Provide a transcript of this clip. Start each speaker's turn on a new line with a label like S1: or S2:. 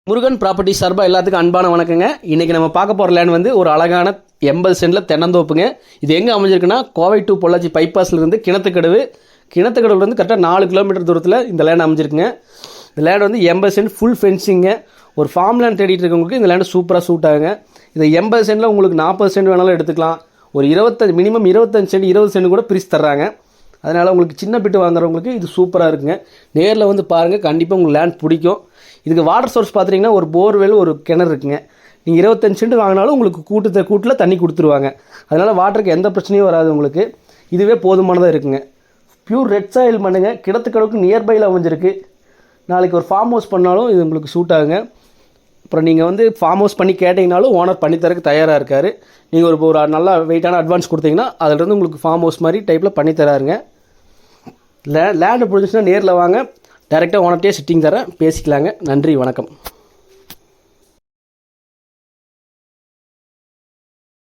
S1: Murugan property சார்பாக எல்லாத்துக்கும் அன்பான வணக்கங்க. இன்றைக்கி நம்ம பார்க்க போகிற லேண்ட் வந்து ஒரு அழகான 80 சென்டில் தென்னந்தோப்புங்க. இது எங்கே அமைஞ்சிருக்குன்னா கோவை டு பொள்ளாச்சி பைபாஸ்லேருந்து கிணத்துக்கடவுலேருந்து கரெக்டாக 4 கிலோமீட்டர் தூரத்தில் இந்த லேண்ட் அமைஞ்சிருக்குங்க. இந்த லேண்ட் வந்து 80 சென்ட் ஃபுல் ஃபென்சிங்க. ஒரு ஃபார்ம் லேண்ட் தேடிட்டு இருக்கவங்களுக்கு இந்த லேண்டு சூப்பராக சூட் ஆகுங்க. இந்த 80 சென்டில் உங்களுக்கு 40 சென்ட் வேணாலும் எடுத்துக்கலாம். ஒரு 25 மினிமம் 25 சென்ட் 20 சென்ட் கூட பிரித்து தர்றாங்க. அதனால் உங்களுக்கு சின்ன பிட்டு வாங்குறவங்களுக்கு இது சூப்பராக இருக்குங்க. நேரில் வந்து பாருங்கள், கண்டிப்பாக உங்களுக்கு லேண்ட் பிடிக்கும். இதுக்கு வாட்டர் சோர்ஸ் பார்த்துட்டிங்கன்னா ஒரு போர்வெல் ஒரு கிணறு இருக்குங்க. நீங்கள் 25 சென்ட் வாங்கினாலும் உங்களுக்கு கூட்டில் தண்ணி கொடுத்துருவாங்க. அதனால் வாட்டருக்கு எந்த பிரச்சனையும் வராது. உங்களுக்கு இதுவே போதுமானதாக இருக்குங்க. பியூர் ரெட் சாயில் மண்ணுங்க. கிணத்துக்கடவுக்கு நியர்பையில் அமைஞ்சிருக்கு. நாளைக்கு ஒரு ஃபார்ம் ஹவுஸ் பண்ணாலும் இது உங்களுக்கு சூட் ஆகுங்க. அப்புறம் நீங்கள் வந்து ஃபார்ம் ஹவுஸ் பண்ணி கேட்டிங்கனாலும் ஓனர் பண்ணித்தரக்கு தயாராக இருக்கார். நீங்கள் ஒரு நல்லா வெயிட்டான அட்வான்ஸ் கொடுத்தீங்கன்னா அதிலிருந்து உங்களுக்கு ஃபார்ம் ஹவுஸ் மாதிரி டைப்பில் பண்ணித்தராருங்க. லேண்டு பிடிச்சிச்சுன்னா நேரில் வாங்க, டைரெக்டாக ஓனர்கிட்டே சிட்டிங் தரேன், பேசிக்கலாங்க. நன்றி, வணக்கம்.